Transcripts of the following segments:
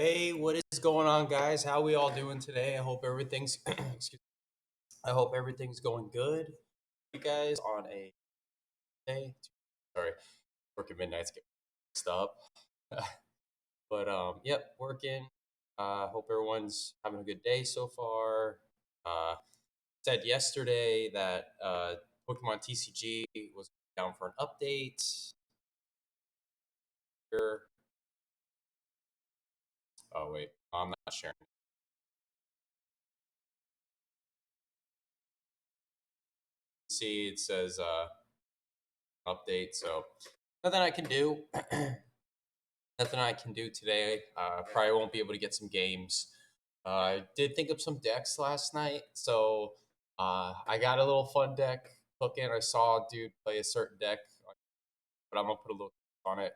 Hey, what is going on, guys? How we all doing today? I hope everything's I hope everything's going good. You guys on a day? Sorry, working midnights get mixed up. But yep, working. Hope everyone's having a good day so far. Uh, Said yesterday that Pokemon TCG was down for an update. Here. Oh wait, I'm not sharing. See, it says update, so nothing I can do. Nothing I can do today. Probably won't be able to get some games. I did think of some decks last night, so I got a little fun deck cooking. I saw a dude play a certain deck, but I'm gonna put a little on it,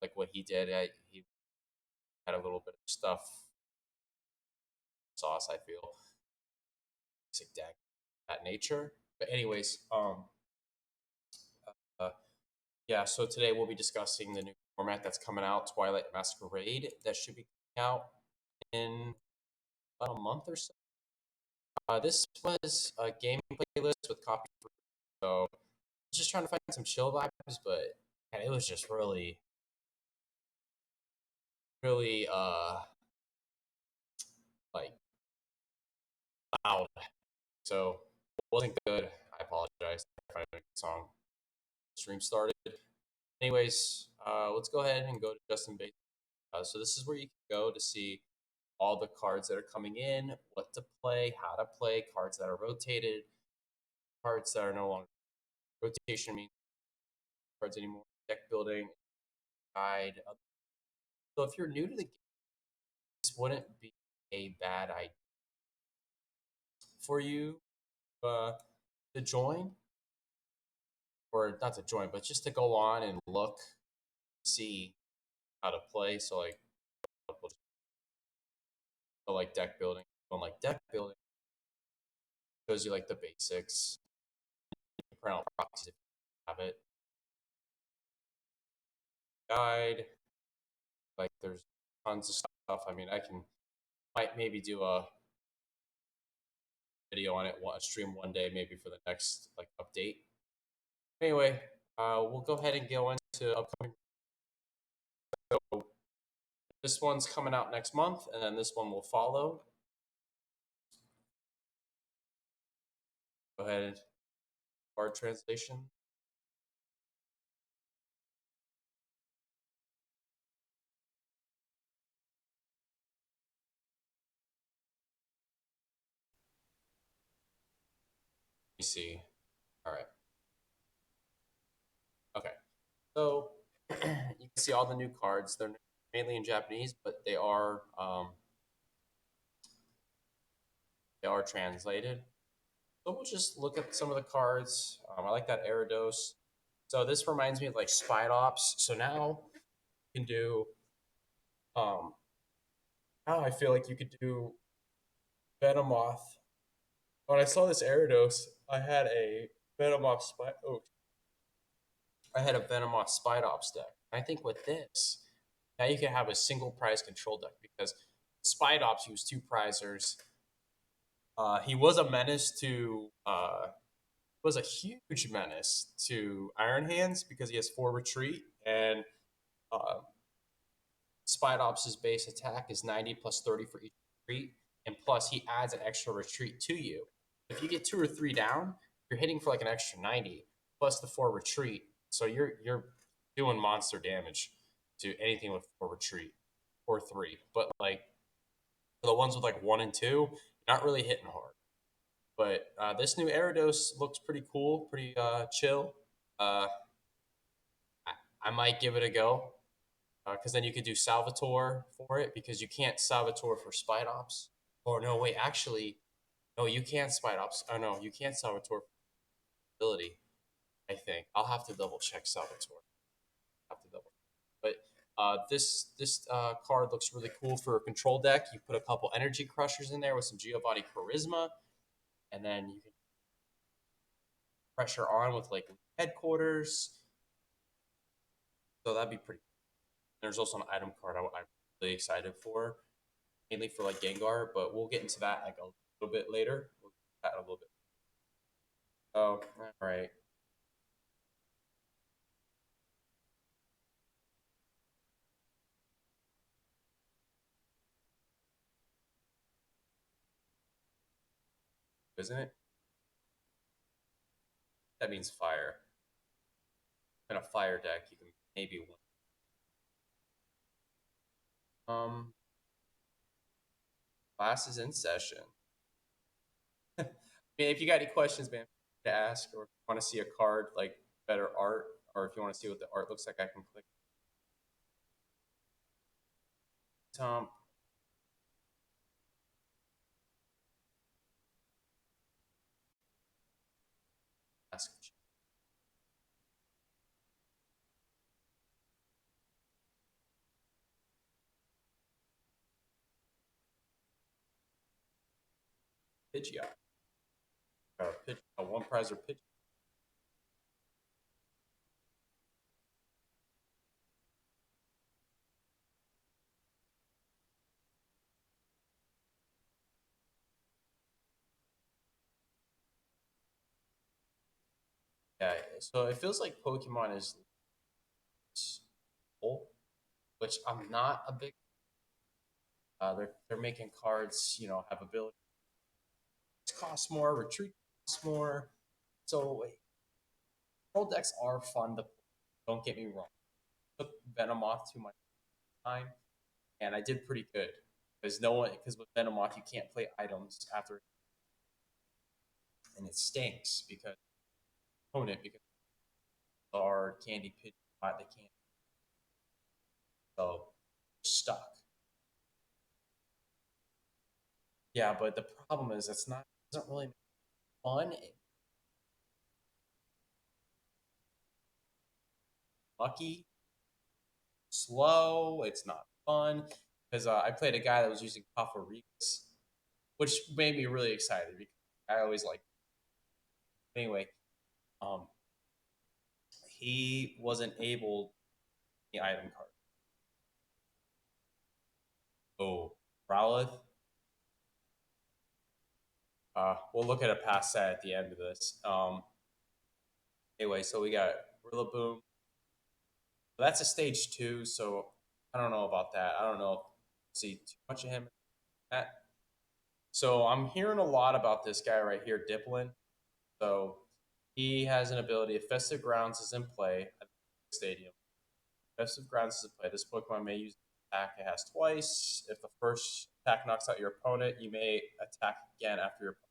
like what he did. He had a little bit of stuff sauce. I feel basic deck that nature. But anyways, uh, yeah. So today we'll be discussing the new format that's coming out, Twilight Masquerade, that should be coming out in about a month or so. This was a gaming playlist with copy free, so I was just trying to find some chill vibes, but man, it was just really, like loud. So it wasn't good. I apologize if I made a song. Stream started. Anyways, let's go ahead and go to Justin Bates. So this is where you can go to see all the cards that are coming in, what to play, how to play, cards that are rotated, cards that are no longer rotation means cards anymore, deck building, guide. So if you're new to the game, this wouldn't be a bad idea for you uh, to join, or not to join, but just to go on and look, see how to play. So like deck building, on like deck building shows you like the basics, print out proxies if you have it, guide. Like there's tons of stuff. I mean, I can might maybe do a video on it, a stream one day, maybe for the next like update. Anyway, we'll go ahead and go into upcoming. So this one's coming out next month, and then this one will follow. Go ahead, card translation. Let me see. All right. Okay. So you can see all the new cards. They're mainly in Japanese, but they are translated. So we'll just look at some of the cards. I like that Arados. So this reminds me of like Spite Ops. So now you can do. Um, Now I feel like you could do Venomoth. When I saw this Arados, I had a Venomoth Spite. Oh, I had a Venomoth Spite Ops deck. I think with this, now you can have a single prize control deck because Spite Ops used two prizers. He was a menace to was a huge menace to Iron Hands because he has four retreat and uh, Spite Ops' base attack is 90 plus 30 for each retreat, and plus he adds an extra retreat to you. If you get two or three down, you're hitting for like an extra 90 plus the four retreat. So you're doing monster damage to anything with four retreat or three. But like for the ones with like one and two, not really hitting hard. But this new Arados looks pretty cool, pretty chill. Uh, I might give it a go because then you could do Salvatore for it because you can't Salvatore for Spite Ops. Or no, wait, actually, no, you can't Spite Ops. Oh no, you can't Salvatore for ability. I think I'll have to double check Salvatore. Have to double. But this card looks really cool for a control deck. You put a couple Energy Crushers in there with some Giovanni Charisma, and then you can pressure on with like headquarters. So that'd be pretty. There's also an item card. really excited for, mainly for like Gengar, but we'll get into that like a little bit later. We'll get into that a little bit. Oh, all right. Isn't it? That means fire. In a fire deck, you can maybe win. Class is in session. I mean, if you got any questions, man, to ask, or if you want to see a card like better art, or if you want to see what the art looks like, I can click. Tom, ask Pidgeot. One prize or Pidgeot. Yeah, so it feels like Pokemon is full, which I'm not a big. They're making cards, have abilities cost more, retreat costs more. So control decks are fun to play. Don't get me wrong. Took Venomoth to my time, and I did pretty good because no one because with Venomoth you can't play items after, and it stinks because opponent because our candy pitch they can't, so stuck. Yeah, but the problem is it's not it doesn't really make fun. Lucky, slow. It's not fun because I played a guy that was using Paphorus, which made me really excited because I always like. Anyway, um, he wasn't able the item card. Oh, Rowlith. We'll look at a past set at the end of this. Anyway, so we got Rillaboom. That's a stage two, so I don't know about that. I don't know if see too much of him in that. So I'm hearing a lot about this guy right here, Diplin. So he has an ability. If Festive Grounds is in play at the stadium, Festive Grounds is in play. This Pokemon may use attack. It has twice. If the first attack knocks out your opponent, you may attack again after your opponent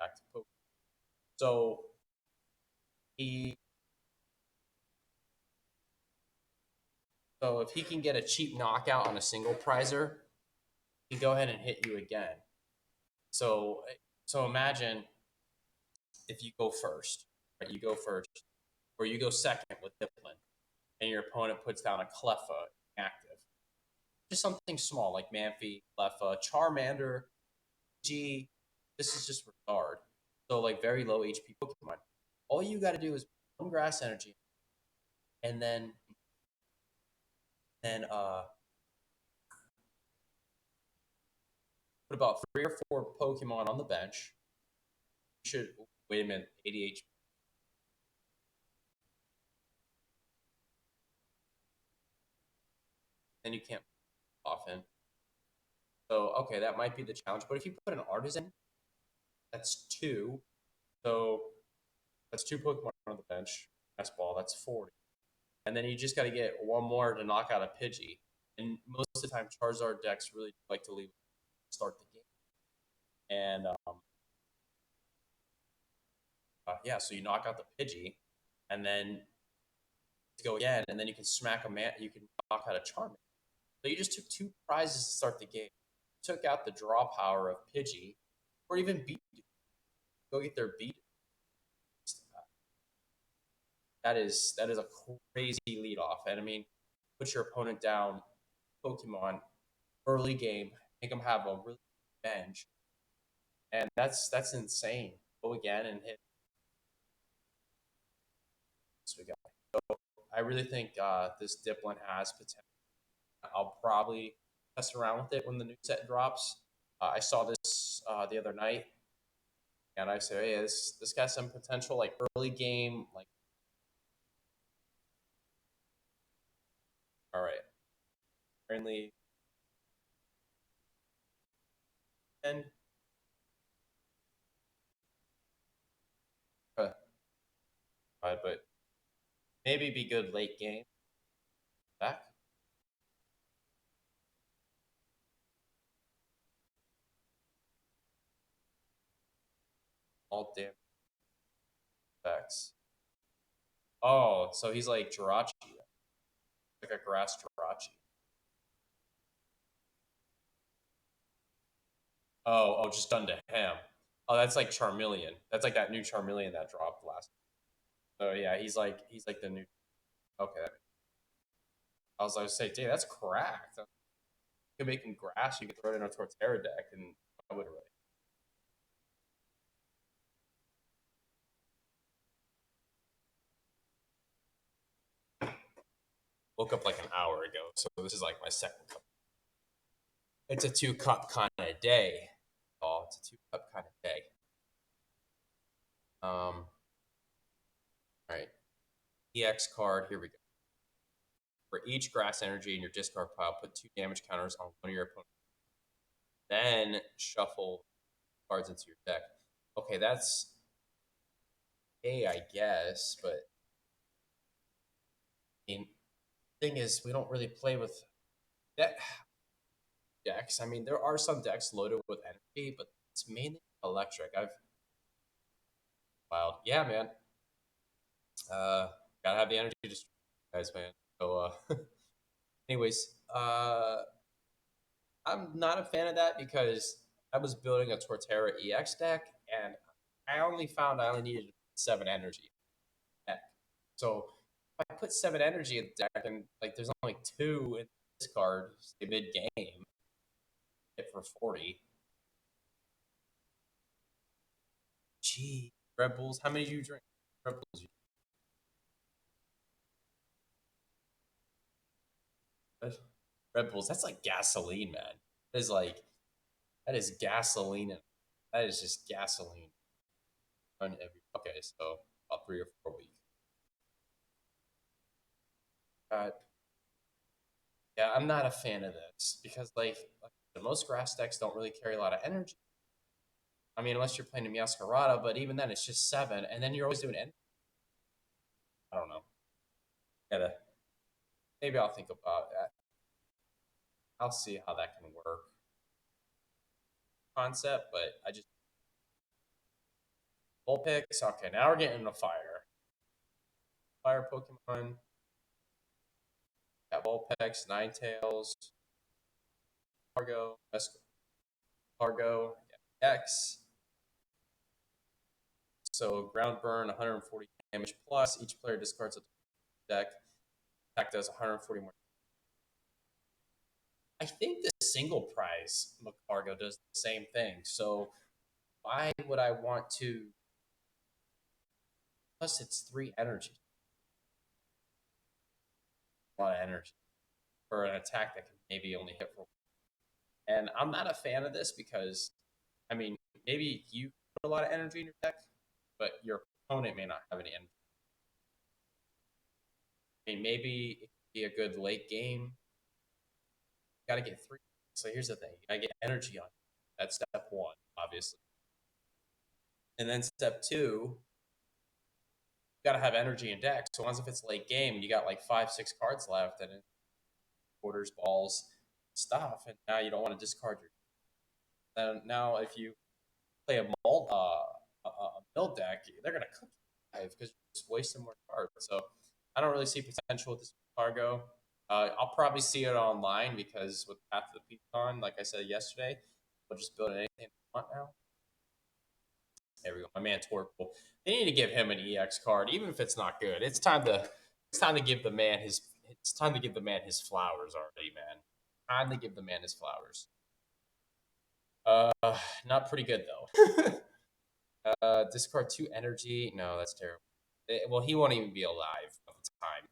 attacks the Pokemon. So he so if he can get a cheap knockout on a single prizer, he can go ahead and hit you again. So so imagine if you go first, right? You go first, or you go second with Diplin, and your opponent puts down a Cleffa active. Just something small like Manphy, Cleffa, Charmander, G. This is just regard. So like very low HP Pokemon. All you got to do is one Grass Energy, and then put about 3 or 4 Pokemon on the bench. You should wait a minute, 80 HP. Then you can't often. So okay, that might be the challenge. But if you put an Artisan, that's two. So that's 2 Pokemon on the bench. Best ball, that's 40. And then you just got to get one more to knock out a Pidgey. And most of the time, Charizard decks really like to leave start the game. And yeah, so you knock out the Pidgey, and then go again, and then you can smack a man. You can knock out a Charmander. So you just took 2 prizes to start the game. Took out the draw power of Pidgey, or even beat. Go get their beat. That is a crazy lead off. And I mean, put your opponent down Pokemon early game, make them have a really bench, and that's insane. Go again and hit. So I really think this Diplin has potential. I'll probably mess around with it when the new set drops. I saw this the other night, and I said, "Hey, this got some potential, like early game, like all right, friendly and but maybe be good late game back all damn backs. Oh, so he's like Jirachi, like a grass Jirachi. Oh, just done to him. Oh, that's like Charmeleon. That's like that new Charmeleon that dropped last. So yeah, he's like the new. Okay, I was like, say, dude, that's cracked. You could make him grass. You could throw it in a Torterra deck, and I would really woke up like an hour ago. So this is like my second cup. It's a 2 cup kind of day. Oh, it's a 2 cup kind of day. All right. EX card. Here we go. For each grass energy in your discard pile, put 2 damage counters on one of your opponents. Then shuffle cards into your deck. Okay, that's A, I guess, but I mean, thing is, we don't really play with deck decks. I mean, there are some decks loaded with energy, but it's mainly electric. I've wild, yeah, man. Uh, gotta have the energy just guys, man. So, anyways, I'm not a fan of that because I was building a Torterra EX deck, and I only found I only needed 7 energy deck. So if I put 7 energy in the deck, and like there's only 2 in this card, say mid game, hit for 40. Gee, Red Bulls. How many do you drink? Red Bulls. Red Bulls. That's like gasoline, man. That is like that is gasoline. That is just gasoline. Okay, so about 3 or 4 weeks. Uh, yeah, I'm not a fan of this because like most grass decks don't really carry a lot of energy. I mean, unless you're playing a Masquerada, but even then, it's just 7, and then you're always doing energy. I don't know. Gotta maybe I'll think about that. I'll see how that can work concept, but I just full picks. Okay, now we're getting into fire. Fire Pokemon. Got Vulpix, Ninetales, Cargo, Cargo, X. So ground burn, 140 damage plus. Each player discards a deck. Attack does 140 more. I think the single prize Cargo does the same thing. So why would I want to? Plus, it's 3 energy. A lot of energy for an attack that can maybe only hit for. And I'm not a fan of this because, I mean, maybe you put a lot of energy in your deck, but your opponent may not have any energy. I mean, maybe it could be a good late game. You got to get 3. So here's the thing: you got to get energy on. That's step 1, obviously, and then step 2, you got to have energy in deck. So once if it's late game, you got like 5, 6 cards left, and it quarters, balls, stuff, and now you don't want to discard your. Then now if you play a mill deck, they're gonna cook you because you're just wasting more cards. So I don't really see potential with this cargo. I'll probably see it online because with Path of the Pecan, like I said yesterday, we'll just build anything they want now. There we go. My man Torkoal. They need to give him an EX card, even if it's not good. It's time to give the man his flowers already, man. Time to give the man his flowers. Not pretty good though. Discard 2 energy. No, that's terrible. Well, he won't even be alive at the time.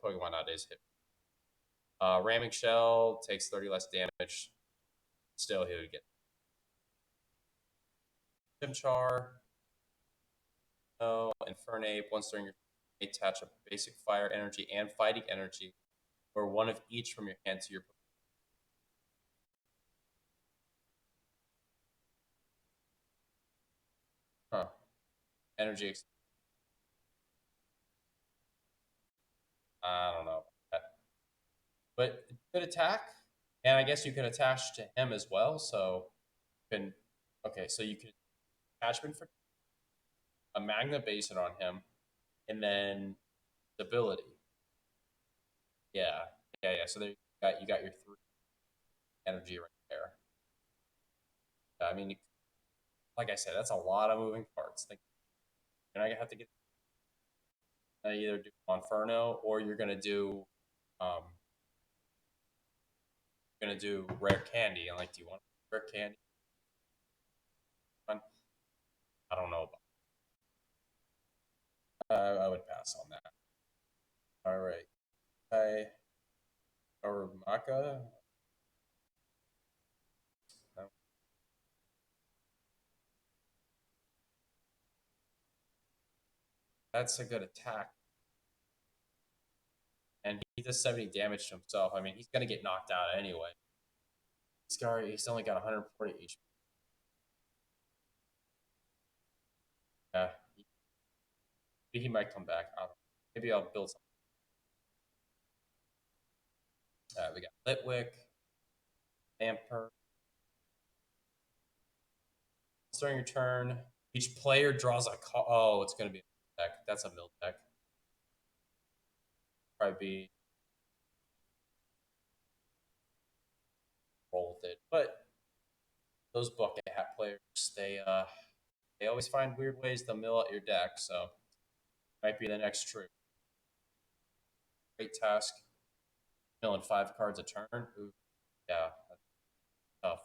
Pokemon nowadays hit. Ramming Shell takes 30 less damage. Still, he would get Chimchar. No, Infernape. Once during your turn, attach a basic fire energy and fighting energy, or one of each from your hand to your. Huh. Energy. I don't know about that. But good attack. And I guess you can attach to him as well. So you can. Okay, so you can attachment for a Magna Basin on him, and then ability. Yeah, yeah. So there you got your three energy right there. I mean, like I said, that's a lot of moving parts. Like, you're not gonna have to get either do Monferno or um you're gonna do rare candy. And like, do you want rare candy? I don't know. I would pass on that. All right, I or Maka. That's a good attack, and he does 70 damage to himself. I mean, he's gonna get knocked out anyway. He's only got 140 HP. Yeah, he might come back. I don't know. Maybe I'll build something. We got Litwick, Vamper. During your turn, each player draws a card. Oh, it's going to be a deck. That's a mill deck. Probably be roll with it. But those bucket hat players, they always find weird ways to mill out your deck. So might be the next true. Great task. Milling 5 cards a turn. Ooh, yeah, that's tough.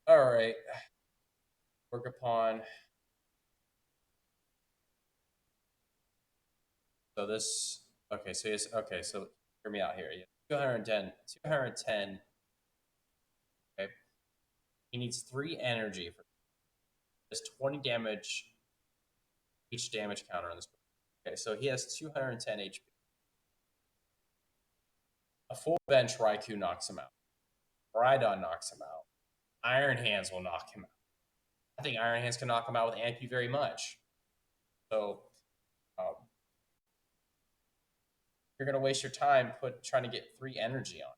All right. Work upon. So this. Okay, so yes. Okay, so hear me out here. Yeah, 210. 210. Okay. He needs 3 energy for this 20 damage each damage counter on this. Okay, so he has 210 HP. A full bench Raikou knocks him out. Rhydon knocks him out. Iron Hands will knock him out. I think Iron Hands can knock him out with Ampu very much. So um, you're going to waste your time trying to get 3 energy on.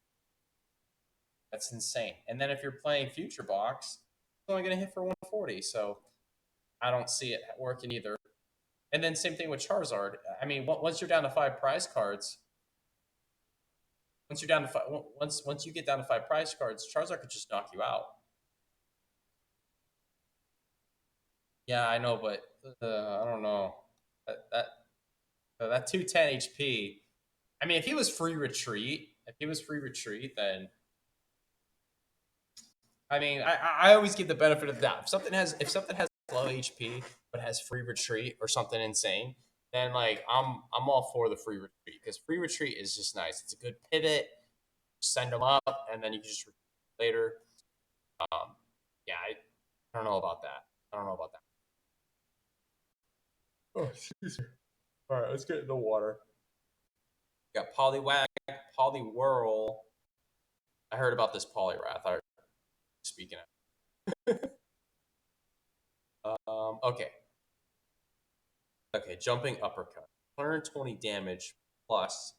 That's insane. And then if you're playing Future Box, it's only going to hit for 140. So I don't see it working either. And then same thing with Charizard. I mean, once you're down to 5 prize cards, once you get down to 5 prize cards, Charizard could just knock you out. Yeah, I know, but I don't know that 210 HP. I mean, if he was free retreat, then I mean, I always give the benefit of the doubt. If something has low HP but has free retreat or something insane, then like I'm all for the free retreat because free retreat is just nice. It's a good pivot. Send them up, and then you can just retreat later. Um, yeah, I don't know about that. I don't know about that. Oh, excuse me. All right, let's get in the water. We got Poliwag, Poliwhirl. I heard about this Poliwrath. Speaking of, okay, jumping uppercut, 120 damage plus.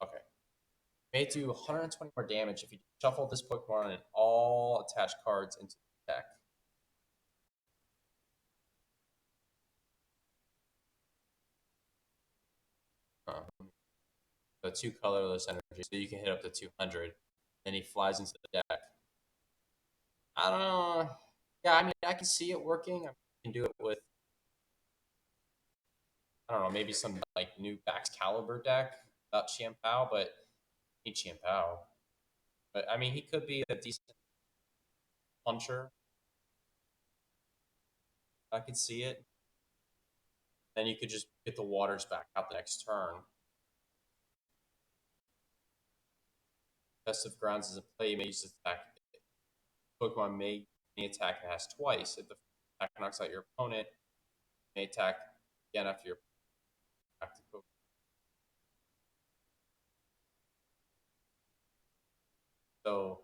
Okay, may do 120 more damage if you shuffle this Pokemon and all attached cards into the deck. So 2 colorless energy, so you can hit up to 200. Then he flies into the deck. I don't know. Yeah, I mean, I can see it working. I can do it with, I don't know, maybe some like new Bax Caliber deck without Chiampao, but he Chiampao. But I mean, he could be a decent puncher. I could see it. Then you could just get the waters back out the next turn. Festive Grounds is in play, you may use this attack. Pokemon may attack and has twice. If the attack knocks out your opponent, you may attack again after your active Pokemon. So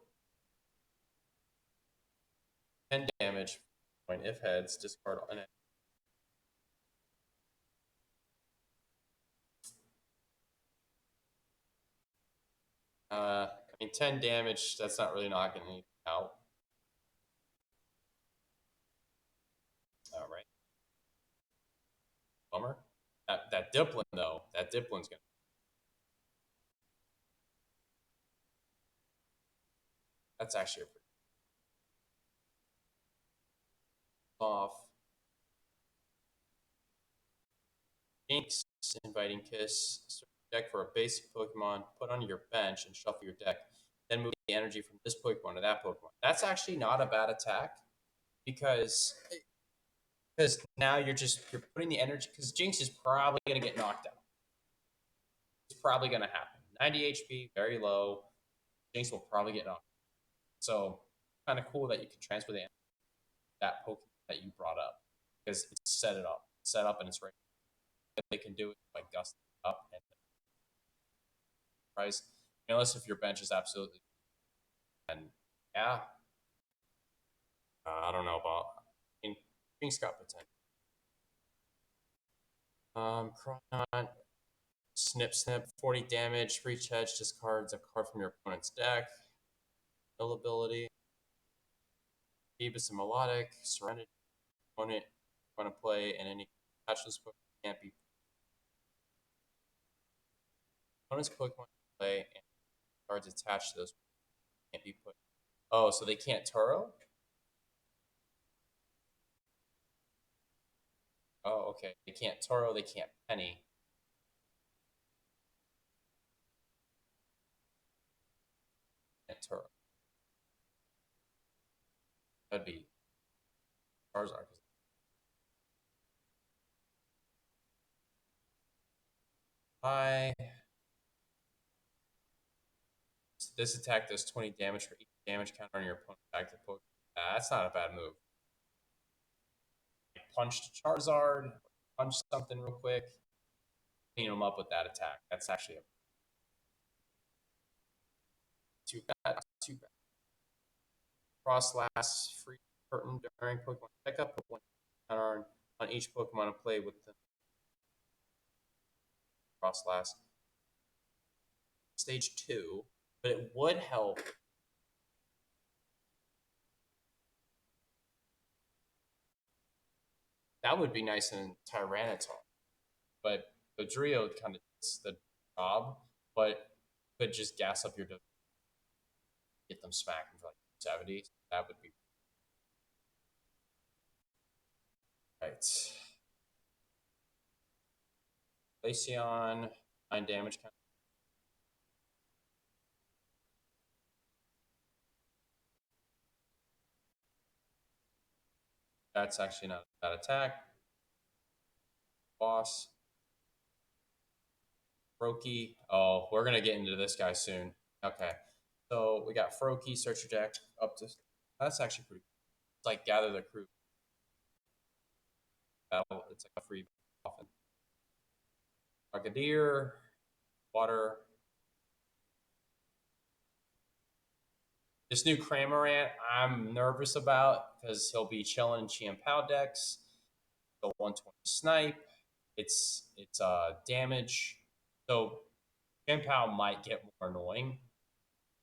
10 damage. If heads, discard an. I mean, 10 damage, that's not really knocking anything out. All right. Bummer. That Diplin, though, that Diplin's going to. That's actually a pretty off. Jinx, Inviting Kiss. Search your deck for a basic Pokemon, put on your bench, and shuffle your deck. Then move the energy from this Pokemon to that Pokemon. That's actually not a bad attack because now you're putting the energy because Jinx is probably going to get knocked out. It's probably going to happen. 90 HP, very low. Jinx will probably get knocked out. So kind of cool that you can transfer that Pokemon that you brought up because it's set up and it's right. They can do it by gusting up and price, unless if your bench is absolutely. And yeah, I don't know about. I mean, Jinx got potential. Chronon, Snip Snip, 40 damage, reach edge, discards a card from your opponent's deck. Mill ability. Phoebus and Melodic, Serenity, opponent want to play, and any touchless Pokemon can't be. Opponent's Pokemon play and cards attached to those can't be put. Oh, so they can't Turo? Oh, okay. They can't Toro, they can't Penny. Can't Toro. That'd be Charizard. Hi. This attack does 20 damage for each damage counter on your opponent's active Pokemon. That's not a bad move. Punch Charizard, punch something real quick, clean him up with that attack. That's actually too bad. Too bad. Cross lasts free curtain during Pokemon pickup. Put one counter on each Pokemon to play with the cross last. Stage 2, but it would help. That would be nice in Tyranitar, but the Drio kind of does the job, but could just gas up your get them smacking for like 70. That would be right. Glaceon, 9 damage. That's actually not a bad attack. Boss. Froakie. Oh, we're gonna get into this guy soon. Okay. So we got Froakie, search your deck up to. That's actually pretty cool. It's like gather the crew. Battle. It's like a free often. Brigadier, water. This new Cramorant, I'm nervous about because he'll be chilling in Chi-Pow decks. The 120 snipe. It's damage. So Chi-Pow might get more annoying.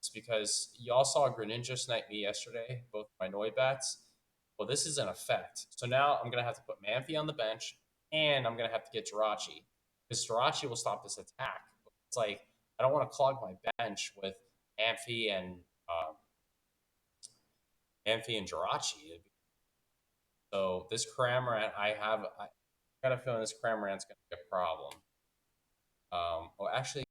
It's because y'all saw Greninja snipe me yesterday, both my Noibats. Well, this is an effect. So now I'm gonna have to put Manphy on the bench, and I'm gonna have to get Jirachi because Jirachi will stop this attack. It's like I don't want to clog my bench with Manphy and Jirachi. So this Cramorant, I got a feeling this Cramorant's gonna be a problem. Well, actually,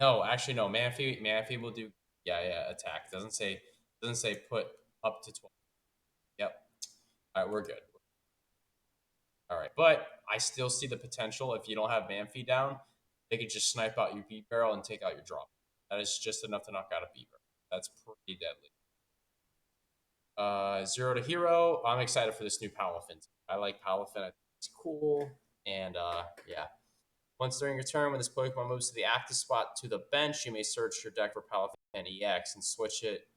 no, actually, no. Manphy will do. Yeah, yeah. Attack doesn't say put up to 12. Yep. All right, we're good. All right, but I still see the potential if you don't have Manphy down, they could just snipe out your B barrel and take out your drop. That is just enough to knock out a B barrel. That's pretty deadly. 0 to hero. I'm excited for this new Palafin. I like Palafin. I think it's cool. And yeah. Once during your turn, when this Pokemon moves to the active spot to the bench, you may search your deck for Palafin EX and switch it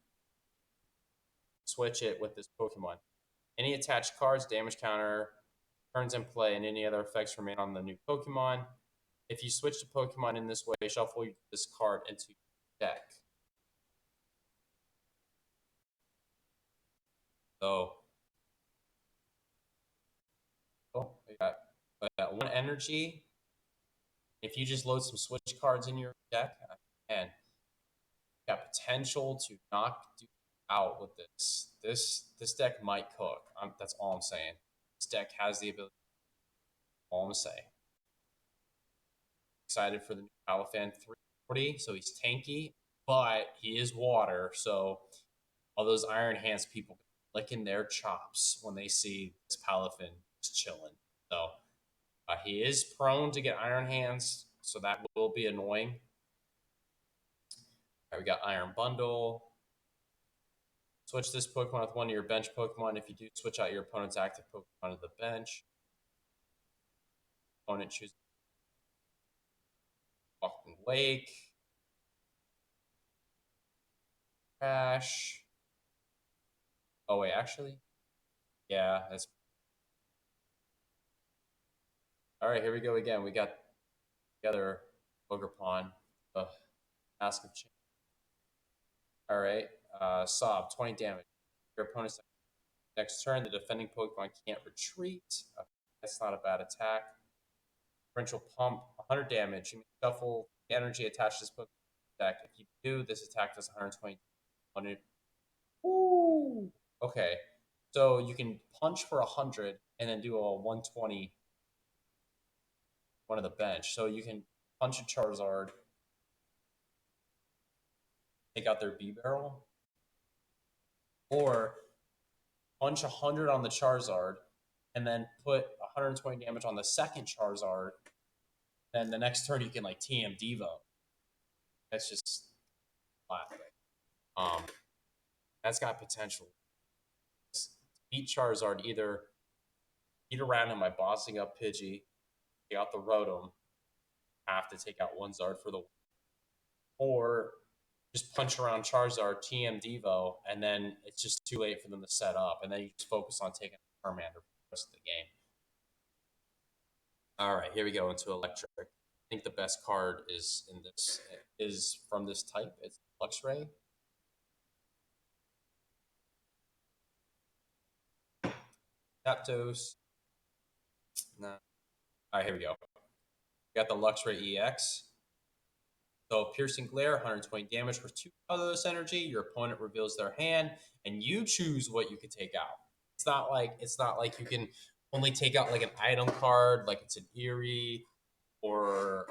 with this Pokemon. Any attached cards, damage counter, turns in play, and any other effects remain on the new Pokemon. If you switch to Pokemon in this way, shuffle this card into your deck. So, we got one energy. If you just load some switch cards in your deck, and got potential to knock dude out with this. This deck might cook. That's all I'm saying. This deck has the ability. All I'm gonna say. Excited for the new Palafan 340. So he's tanky, but he is water. So all those Iron Hands people licking their chops when they see this Palafin just chilling. So he is prone to get Iron Hands, so that will be annoying. All right, we got Iron Bundle. Switch this Pokemon with one of your bench Pokemon. If you do, switch out your opponent's active Pokemon to the bench. Opponent chooses Walking Lake. Crash. Oh, wait, actually? Yeah, that's. All right, here we go again. We got together Ogre Ugh, Mask of Change. All right, Sob, 20 damage. Your opponent's next turn, the defending Pokemon can't retreat. That's not a bad attack. Torrential Pump, 100 damage. You may shuffle the energy attached to this Pokemon deck. If you do, this attack does 120. Ooh. Okay, so you can punch for 100 and then do a 120 one of the bench. So you can punch a Charizard, take out their B barrel, or punch 100 on the Charizard and then put 120 damage on the second Charizard. Then the next turn you can like TM Devo. That's just flat. Um, that's got potential. Beat Charizard either beat around him by bossing up Pidgey, take out the Rotom, have to take out one Zard for the, or just punch around Charizard, TM Devo, and then it's just too late for them to set up, and then you just focus on taking Charmander for the rest of the game. All right, here we go into Electric. I think the best card is from this type. It's Luxray. Zapdos. No. All right, here we go. We got the Luxray EX. So Piercing Glare, 120 damage for 2 colorless energy. Your opponent reveals their hand, and you choose what you can take out. It's not like you can only take out like an item card, like it's an Eerie, or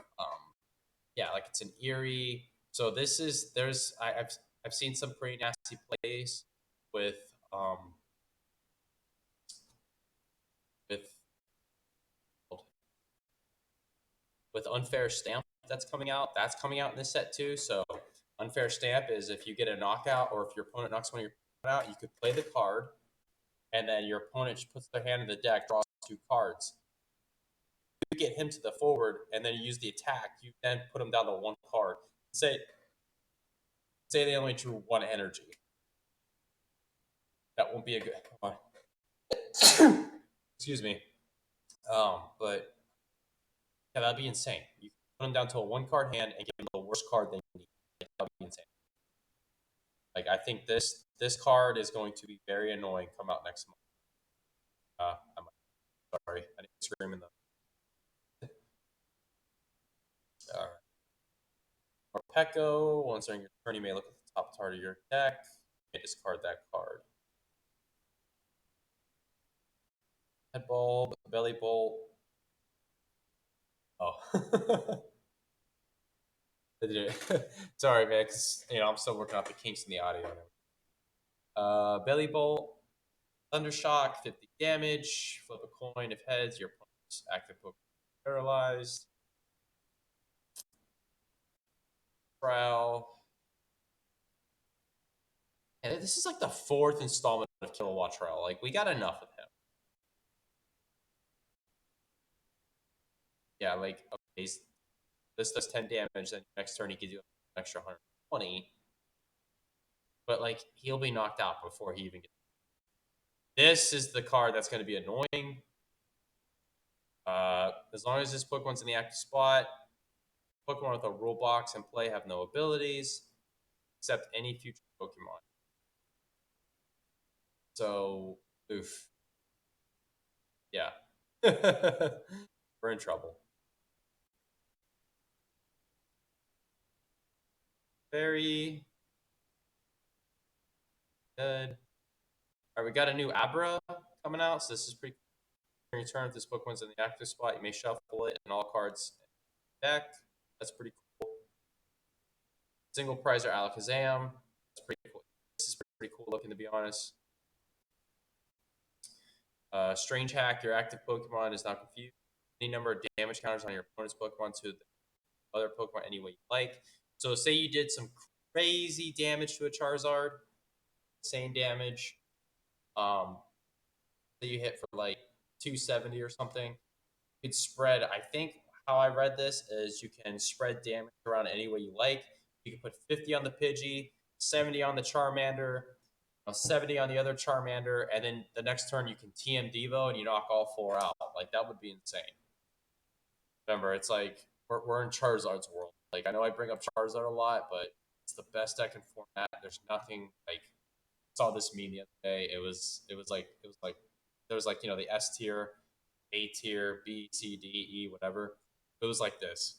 yeah, like it's an Eerie. So this is I've seen some pretty nasty plays with um with with Unfair Stamp that's coming out. That's coming out in this set too. So Unfair Stamp is if you get a knockout or if your opponent knocks one of your out, you could play the card, and then your opponent just puts their hand in the deck, draws 2 cards. You get him to the forward, and then you use the attack. You then put him down to 1 card. Say they only drew 1 energy. That won't be a good. Excuse me. But yeah, that'd be insane. You put them down to a 1 card hand and give them the worst card they need. That'd be insane. Like I think this card is going to be very annoying. Come out next month. I'm sorry, I didn't scream in the. All right. Morpeko. Once during your turn, you may look at the top card of your deck. You may discard that card. Head bulb, belly bolt. Oh. Sorry, man. Cause, I'm still working out the kinks in the audio. Belly bolt. Thundershock, 50 damage. Flip a coin. If heads, your opponent's active Pokemon paralyzed. Prowl. And this is like the fourth installment of Kilowatt Trail. Like, we got enough of him. Yeah, like, okay, this does 10 damage, then next turn he gives you an extra 120. But, like, he'll be knocked out before he even gets. This is the card that's going to be annoying. As long as this Pokemon's in the active spot, Pokemon with a rule box in play have no abilities, except any future Pokemon. So, oof. Yeah. We're in trouble. Very good. All right, we got a new Abra coming out, so this is pretty cool. During your turn, if this Pokemon's in the active spot, you may shuffle it and all cards in the deck. That's pretty cool. Single Prizer Alakazam. That's pretty cool. This is pretty cool looking, to be honest. Strange Hack. Your active Pokemon is not confused. Any number of damage counters on your opponent's Pokemon to the other Pokemon any way you like. So say you did some crazy damage to a Charizard, insane damage. That you hit for like 270 or something. You could spread, I think how I read this is you can spread damage around any way you like. You can put 50 on the Pidgey, 70 on the Charmander, 70 on the other Charmander, and then the next turn you can TM Devo and you knock all four out. Like, that would be insane. Remember, it's like we're in Charizard's world. Like, I know I bring up Charizard a lot, but it's the best deck in format. There's nothing like, saw this meme the other day. It was like there was like, the S tier, A tier, B, C, D, E, whatever. It was like this.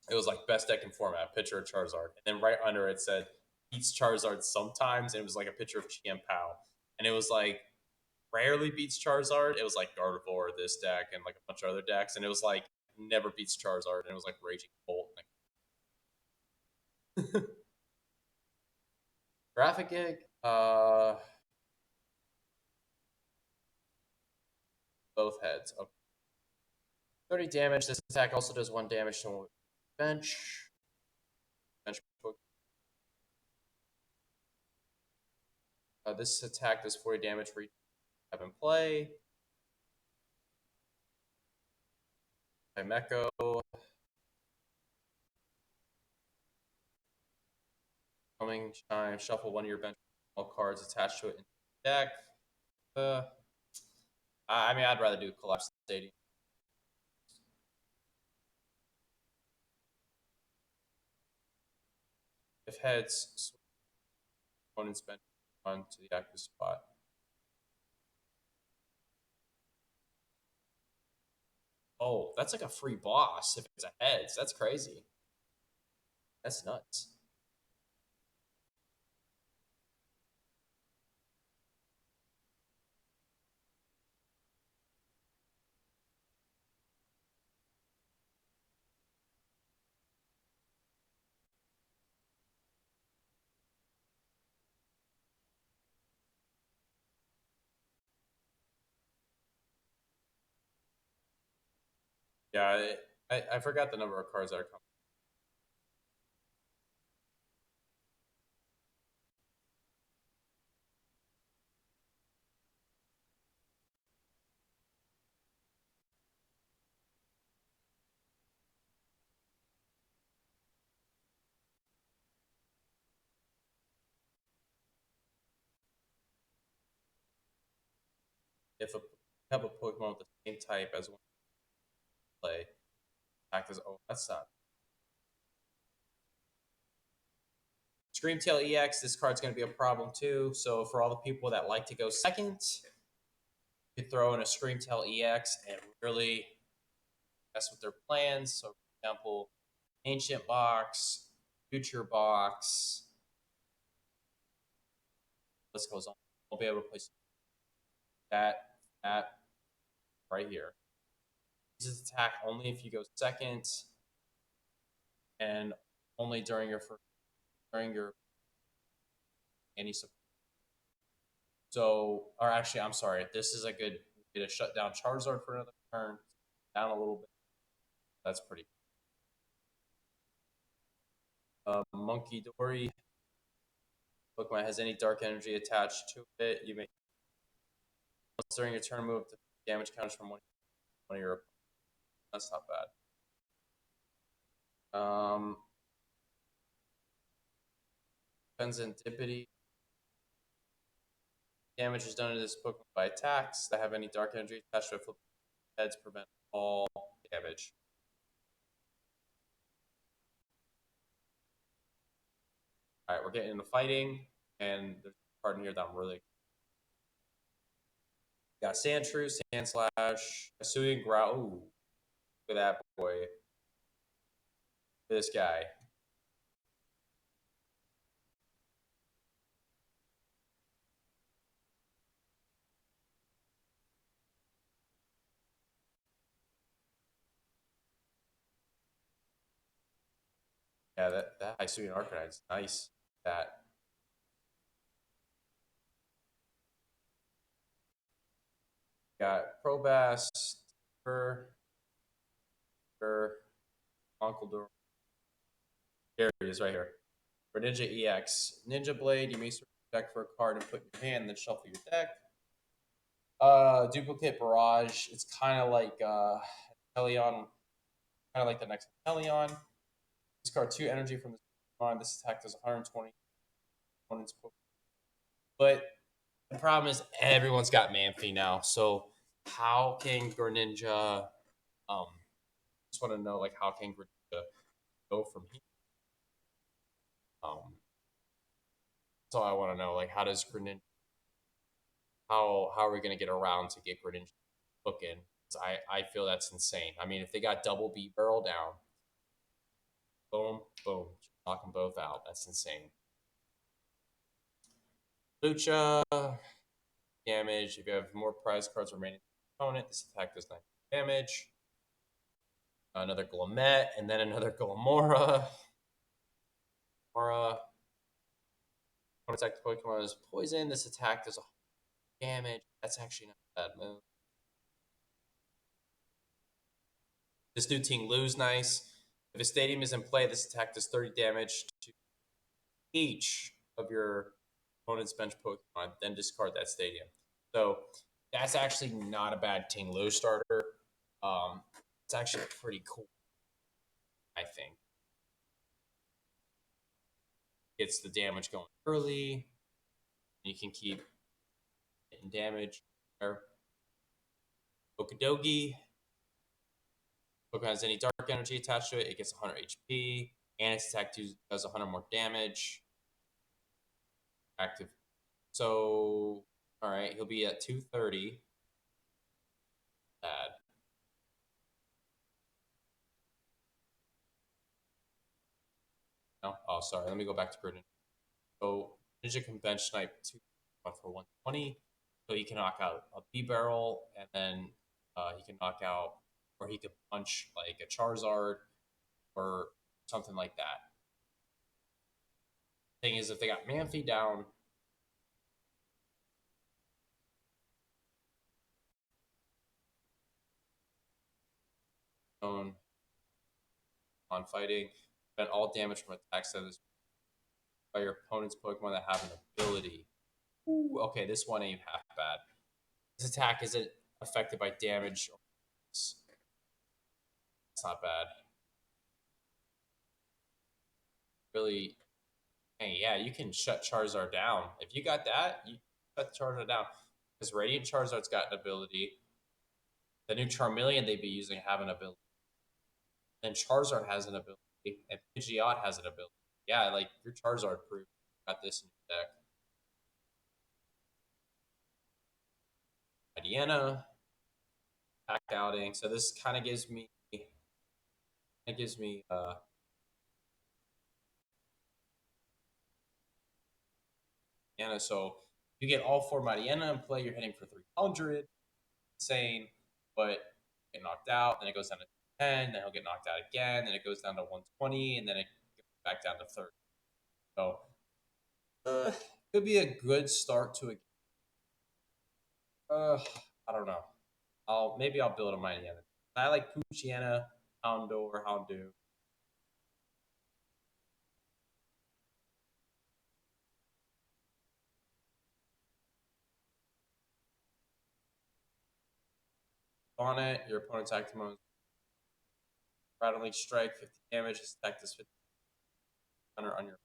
It was like best deck in format, picture of Charizard, and then right under it said beats Charizard sometimes, and it was like a picture of Chien Pao, and it was like rarely beats Charizard. It was like Gardevoir, this deck, and like a bunch of other decks, and it was like never beats Charizard, and it was like Raging Bolt. Graphic Gig, both heads. Okay. 30 damage. This attack also does 1 damage to bench. Bench. This attack does 40 damage for each have in play. Meko. Coming Chime. Shuffle one of your bench all cards attached to it in the deck. I mean, I'd rather do Collapse Stadium. If heads, switch opponent's bench on to the active spot. Oh, that's like a free boss if it's a heads. That's crazy. That's nuts. Yeah, I forgot the number of cards that are coming. If a have a Pokemon with the same type as one play, act as, oh, that's not. Screamtail EX, this card's going to be a problem too. So for all the people that like to go second, you could throw in a Screamtail EX and really mess with their plans. So, for example, Ancient Box, Future Box, list goes on. We'll be able to place that right here. This attack only if you go second, and only during your first, during your any support. Or actually, I'm sorry. This is a good way to shut down Charizard for another turn. Down a little bit. That's pretty. Monkey Dory. Pokemon has any dark energy attached to it. You may during your turn move the damage counters from one of your. That's not bad. Serendipity. Damage is done to this Pokemon by attacks that have any dark energy attached to it. Flip heads prevent all damage. All right, we're getting into fighting, and there's a card in here that I'm really. Got Sandshrew, Sand Slash, Hisuian Growl. Ooh, look at that boy. Look at this guy. Yeah, that Hisuian Arcanine nice. That got Probass, Fur, Uncle Dur. Here he is, right here. For Ninja EX, Ninja Blade, you may search your deck for a card and put in your hand, then shuffle your deck. Duplicate Barrage. It's kind of like Helion, kind of like the next Helion. Discard 2 energy from this Pokemon. This attack does 120 opponent's Pokemon. But the problem is everyone's got Manphy now. So how can Greninja? Um, just want to know like how can Greninja go from here? That's all I want to know. Like how does Greninja? How are we going to get around to get Greninja looking? I feel that's insane. I mean, if they got double B barrel down, boom, boom, knock them both out. That's insane. Lucha damage. If you have more prize cards remaining opponent, this attack does 9 damage. Another Glamet, and then another Glamora. Glamora. Attack the Pokemon is poison. This attack does a damage. That's actually not a bad move. This new Ting Lu's nice. If a stadium is in play, this attack does 30 damage to each of your opponent's bench Pokemon, then discard that stadium. So that's actually not a bad Ting Lu starter. It's actually pretty cool, I think. Gets the damage going early. You can keep getting damage there. Okidogi. Pokemon has any dark energy attached to it, it gets 100 HP, and its attack does 100 more damage. Active. So, all right, he'll be at 230. Bad. No, oh, sorry. Let me go back to Greninja. So, Ninja can bench snipe 2 for 120. So he can knock out a B barrel, and then he can knock out, or he could punch like a Charizard or something like that. Thing is, if they got Manphy down, on fighting, prevent all damage from attacks that is by your opponent's Pokemon that have an ability. Ooh, okay, this one ain't half bad. This attack isn't affected by damage. It's not bad. Really, hey, yeah, you can shut Charizard down. If you got that, you shut Charizard down. Because Radiant Charizard's got an ability. The new Charmeleon they'd be using have an ability. Then Charizard has an ability, and Pidgeot has an ability. Yeah, like your Charizard proof. Got this in your deck. Diana, back outing. So this kind of gives me Diana. So you get all 4 Mariana in play, you're hitting for 300. Insane, but get knocked out, then it goes down to 10, then he'll get knocked out again, then it goes down to 120, and then it goes back down to 30. So could be a good start to a game. Uh, I don't know. Maybe I'll build a mighty end. I like Poochyena, Houndour, Houndour. On it, your opponent's active mode randomly strike 50 damage, stack this 50 counter on your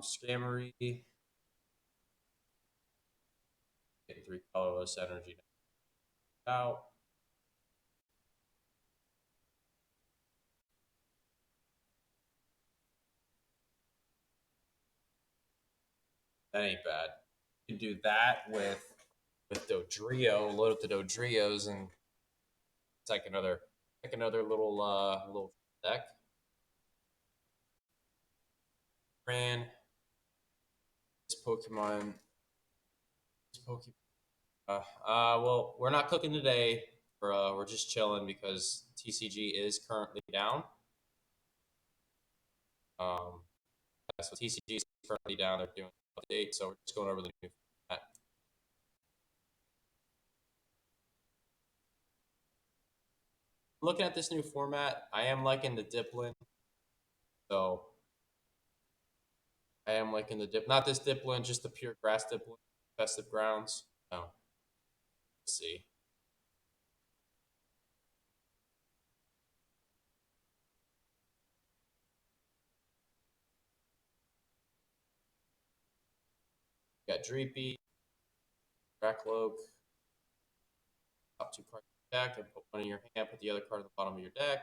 Scammery, getting 3 colorless energy out. That ain't bad. You can do that with Dodrio, load up the Dodrios, and it's like another little deck. Ran this Pokemon. This Pokemon. Well, we're not cooking today. We're just chilling because TCG is currently down. Um, so TCG is currently down. They're doing an update, so we're just going over the new format. Looking at this new format, I am liking the Diplin. So I am liking the dip, not this Diplin, just the pure grass Diplin, festive grounds. No, let's see. You got Dreepy, Drakloak, top 2 cards of the deck, and put one in your hand, put the other card at the bottom of your deck.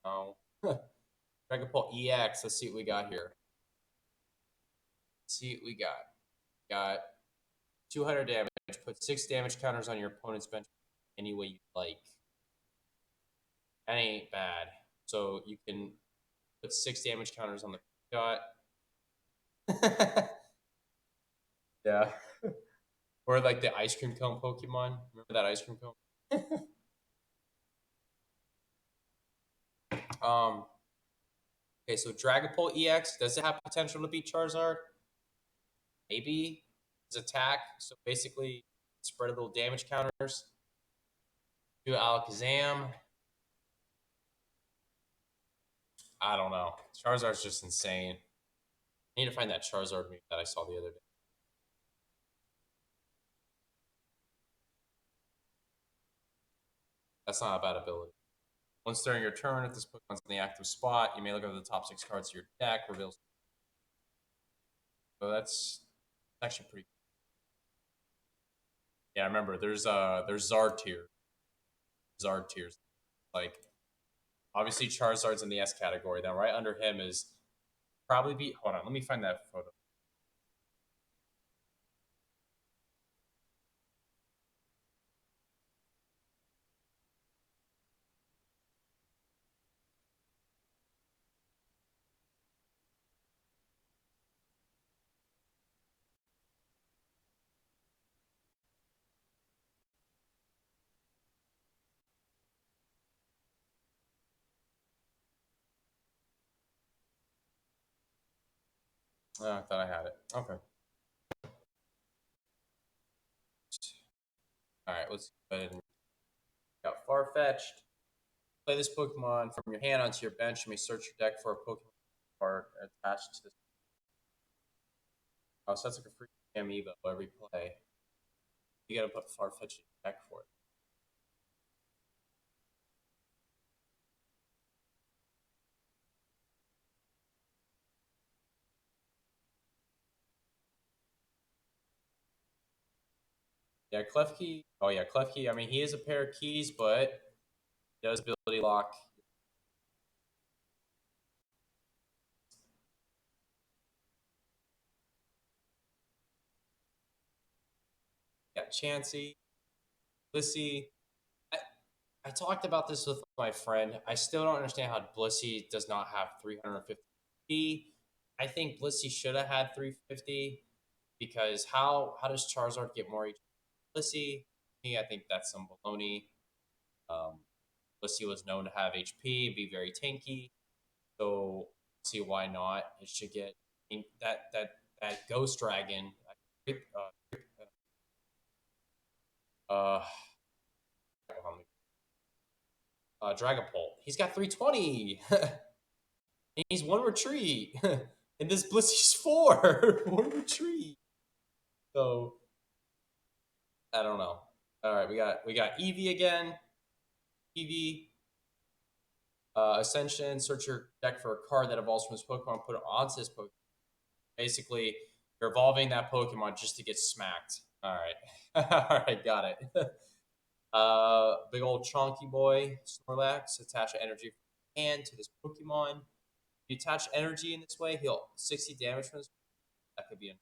No. Dragon Ball EX, let's see what we got here. Let's see what we got. Got 200 damage. Put 6 damage counters on your opponent's bench any way you like. That ain't bad. So you can put 6 damage counters on the got. Yeah. Or like the ice cream cone Pokemon. Remember that ice cream cone? um. Okay, so Dragapult EX, does it have potential to beat Charizard? Maybe. Its attack. So basically, spread a little damage counters. Do Alakazam. I don't know. Charizard's just insane. I need to find that Charizard meme that I saw the other day. That's not a bad ability. Once during your turn, if this Pokemon's in the active spot, you may look over the top 6 cards of your deck, reveals. So that's actually pretty. Yeah, I remember there's Zard tier. Zard tiers. Like obviously Charizard's in the S category. Then right under him is probably be hold on, let me find that photo. I thought I had it. Okay. Alright, let's go ahead and got Farfetch'd. Play this Pokemon from your hand onto your bench. You may search your deck for a Pokemon card attached to this. Oh, so that's like a free amiibo every play. You gotta put Farfetch'd in your deck for it. Yeah, Klefki. Oh yeah, Klefki. I mean, he is a pair of keys, but he does ability lock. Yeah, Chansey, Blissey. I, I talked about this with my friend. I still don't understand how Blissey does not have 350. I think Blissey should have had 350 because how does Charizard get more HP? Blissey? I think that's some baloney. Um, Blissey was known to have HP, be very tanky. So See why not? It should get that ghost dragon. Uh, Dragapult. He's got 320. He's one retreat. And this Blissey's four. One retreat. So I don't know. All right, we got Eevee again. Eevee. Ascension. Search your deck for a card that evolves from this Pokemon. Put it onto this Pokemon. Basically, you're evolving that Pokemon just to get smacked. All right. All right, got it. Big old chonky boy, Snorlax. Attach energy from hand to this Pokemon. If you attach energy in this way, he'll 60 damage from this. That could be an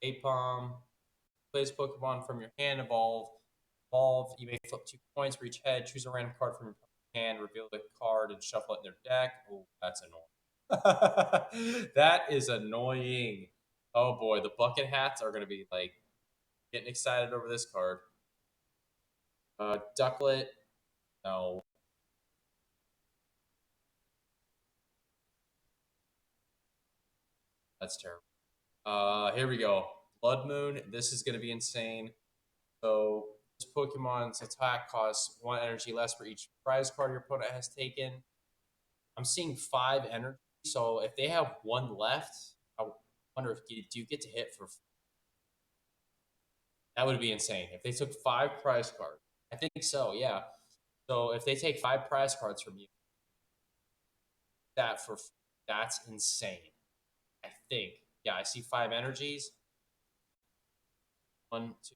Apom. Plays Pokemon from your hand, evolve. Evolve. You may flip 2 coins for each head. Choose a random card from your hand, reveal the card, and shuffle it in their deck. Oh, that's annoying. That is annoying. Oh boy, the bucket hats are gonna be like getting excited over this card. Ducklet. No. That's terrible. Here we go. Blood Moon. This is gonna be insane. So this Pokemon's attack costs 1 energy less for each prize card your opponent has taken. I'm seeing 5 energy. So if they have one left, I wonder if do you get to hit for. That would be insane if they took 5 prize cards. I think so. Yeah. So if they take 5 prize cards from you, that for that's insane. I think. Yeah, I see 5 energies. 1, 2,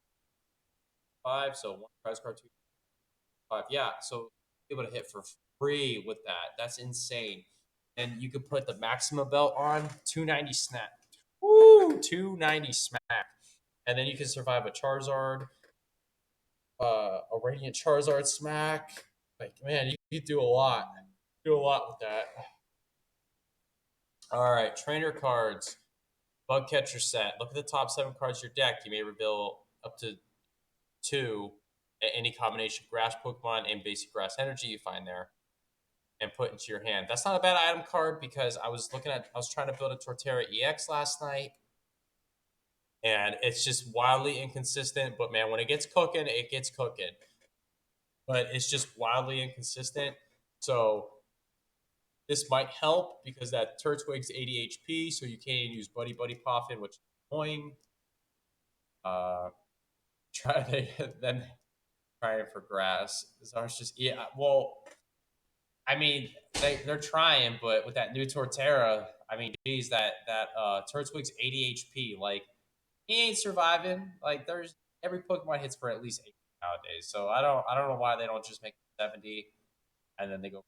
5. So one prize card, 2, 5. Yeah. So able to hit for free with that. That's insane. And you could put the Maxima belt on 290 snap. Woo! 290 smack. And then you can survive a Charizard, a Radiant Charizard smack. Like, man, you do a lot. Do a lot with that. All right, trainer cards. Bug catcher set. Look at the top 7 cards of your deck. You may reveal up to 2 at any combination of grass Pokemon and basic grass energy you find there and put into your hand. That's not a bad item card because I was trying to build a Torterra EX last night and it's just wildly inconsistent. But man, when it gets cooking, it gets cooking. But it's just wildly inconsistent. So this might help because that Turtwig's 80 HP, so you can't use Buddy Buddy Poffin, which is annoying. Try then trying for grass. Zar's just yeah. Well, I mean they're trying, but with that new Torterra, I mean, geez, that Turtwig's 80 HP, like he ain't surviving. Like there's every Pokemon hits for at least 80 nowadays. So I don't know why they don't just make it 70 and then they go.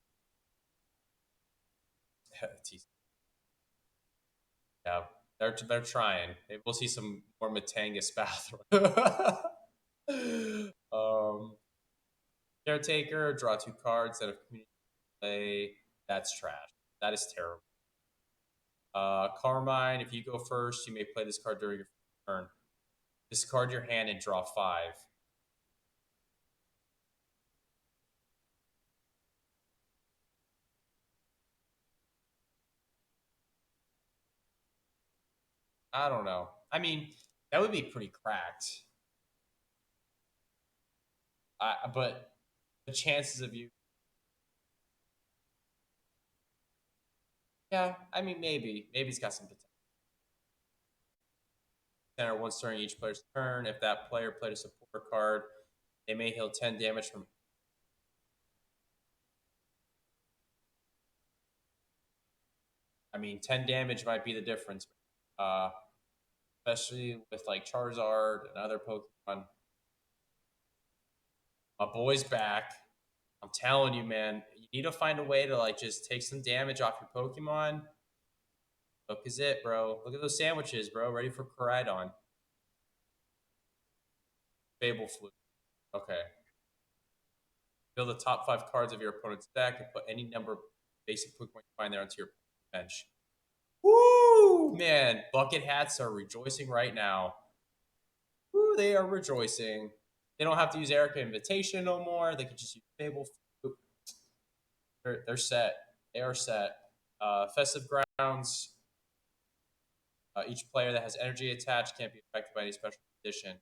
Yeah, they're trying. Maybe we'll see some more Matangus bathroom. um, Caretaker, draw 2 cards out of community play. That's trash. That is terrible. Carmine, if you go first, you may play this card during your turn. Discard your hand and draw 5. I don't know. I mean, that would be pretty cracked. But the chances of you, yeah. I mean, maybe it's got some potential. Center once during each player's turn. If that player played a support card, they may heal 10 damage from. I mean, 10 damage might be the difference, uh, especially with like Charizard and other Pokemon. My boy's back. I'm telling you, man, you need to find a way to like just take some damage off your Pokemon. Look is it, bro. Look at those sandwiches, bro. Ready for Koraidon. Fable Flute. Okay. Build the top 5 cards of your opponent's deck and put any number of basic Pokemon you find there onto your bench. Woo! Man, bucket hats are rejoicing right now. Woo, they are rejoicing. They don't have to use Erica Invitation no more. They can just use Fable. They're set. They are set. Festive Grounds. Each player that has energy attached can't be affected by any special condition.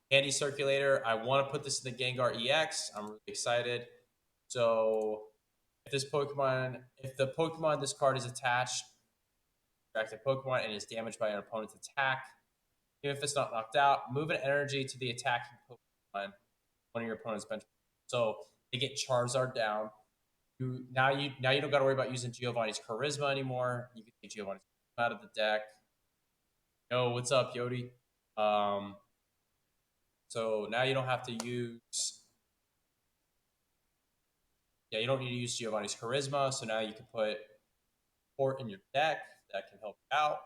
Candy Circulator. I want to put this in the Gengar EX. I'm really excited. So if the Pokemon this card is attached, active Pokemon and is damaged by an opponent's attack, even if it's not knocked out, move an energy to the attacking Pokemon, one of your opponent's bench. So they get Charizard down. You don't got to worry about using Giovanni's Charisma anymore. You can take Giovanni's out of the deck. Yo, what's up, Yodi? Um, so now you don't have to use. Yeah, you don't need to use Giovanni's Charisma. So now you can put Port in your deck that can help you out.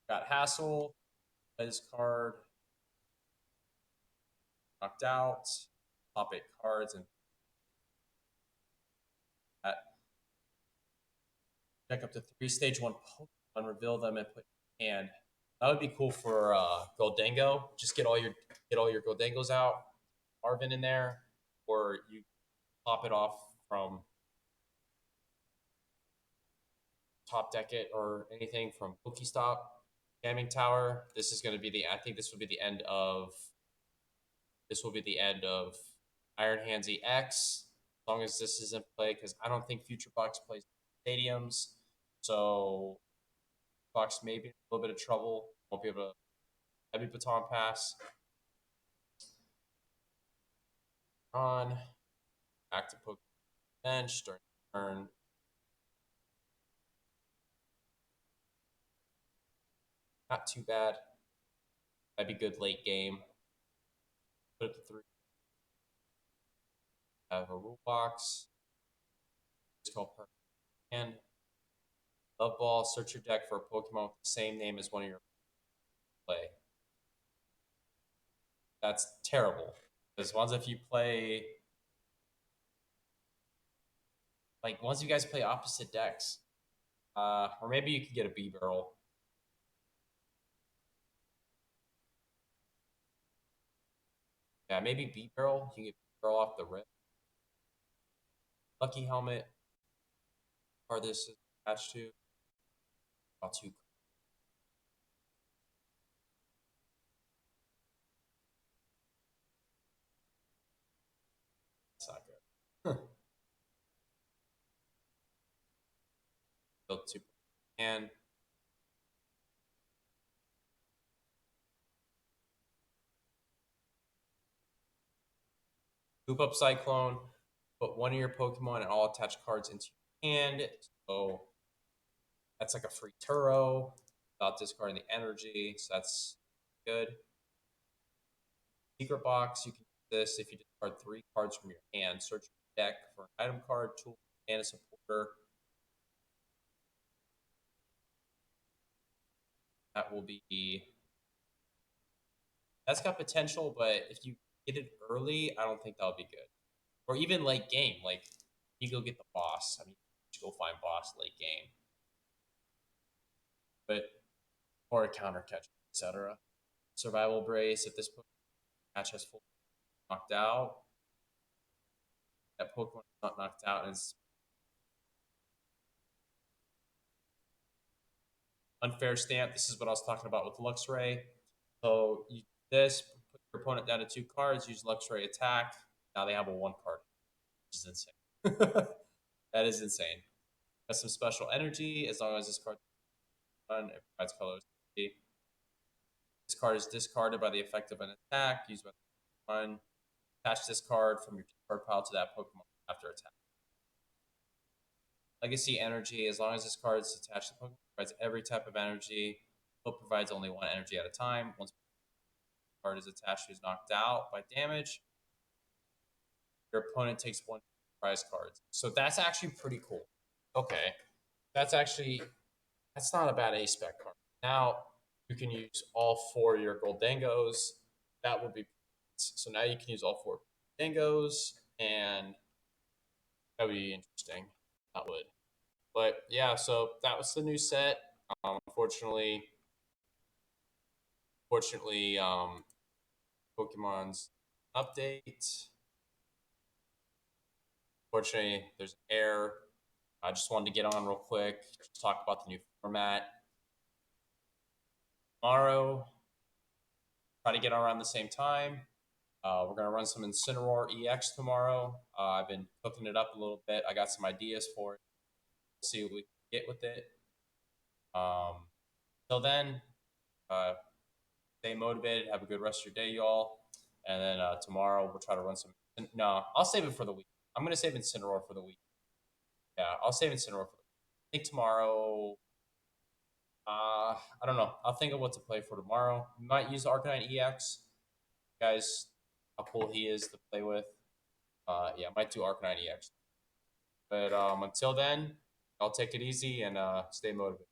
Got Hassle. Play this card. Knocked out. Top 8 cards and that. Check up to 3 stage 1 Pokemon, reveal them, and put in your hand. That would be cool for Goldango. Just get all your Goldangos out, Marvin in there, or you pop it off from top deck it or anything from Pokestop. Jamming Tower. This is going to be the. I think this will be the end of. This will be the end of Iron Hands EX. As long as this is in play, because I don't think Future Box plays stadiums, so Box may be in a little bit of trouble. Won't be able to heavy baton pass. On active Pokemon bench during turn. Not too bad. That'd be good late game. Put it to 3. Have a rule box. It's called Perfect Hand. Love Ball. Search your deck for a Pokemon with the same name as one of your play. That's terrible. Because once if you play, like once you guys play opposite decks, or maybe you could get a B barrel. Yeah, maybe B barrel. You can get B barrel off the rip. Lucky Helmet. Or this is attached to. About 2. That's not good. Build 2 and Scoop up Cyclone. Put one of your Pokemon and all attached cards into your hand. So that's like a free Turo without discarding the energy. So that's good. Secret Box, you can use this if you discard 3 cards from your hand. Search your deck for an item card, tool, and a supporter. That will be. That's got potential, but if you get it early, I don't think that'll be good. Or even late game, like you go get the boss. I mean, you go find boss late game. But or a counter catch, etc. Survival Brace, if this match has full knocked out, that Pokemon is not knocked out and is unfair stamp. This is what I was talking about with Luxray. So you this, put your opponent down to 2 cards, use Luxray attack. Now they have a 1 card, which is insane. That is insane. Got some special energy as long as this card it provides colors. This card is discarded by the effect of an attack used by the Pokemon. Attach this card from your card pile to that Pokemon after attack. Legacy energy, as long as this card is attached to the Pokemon, provides every type of energy. It provides only 1 energy at a time. Once the card is attached, is knocked out by damage. Your opponent takes 1 prize cards. So that's actually pretty cool. Okay. That's not a bad A spec card. Now you can use all 4 of your Goldangos. That would be so now you can use all 4 Goldangos, and that would be interesting. That would. But yeah, so that was the new set. Unfortunately, fortunately, Pokemon's update. Fortunately, there's an error. I just wanted to get on real quick, just talk about the new format. Tomorrow, try to get on around the same time. We're gonna run some Incineroar EX tomorrow. I've been cooking it up a little bit. I got some ideas for it. We'll see what we can get with it. Till then, uh, stay motivated. Have a good rest of your day, y'all. And then tomorrow we'll try to run some. No, I'll save it for the week. I'm gonna save Incineroar for the week. Yeah, I'll save Incineroar for the week. I think tomorrow. I don't know. I'll think of what to play for tomorrow. We might use Arcanine EX. Guys, how cool he is to play with. Yeah, might do Arcanine EX. But until then, I'll take it easy and stay motivated.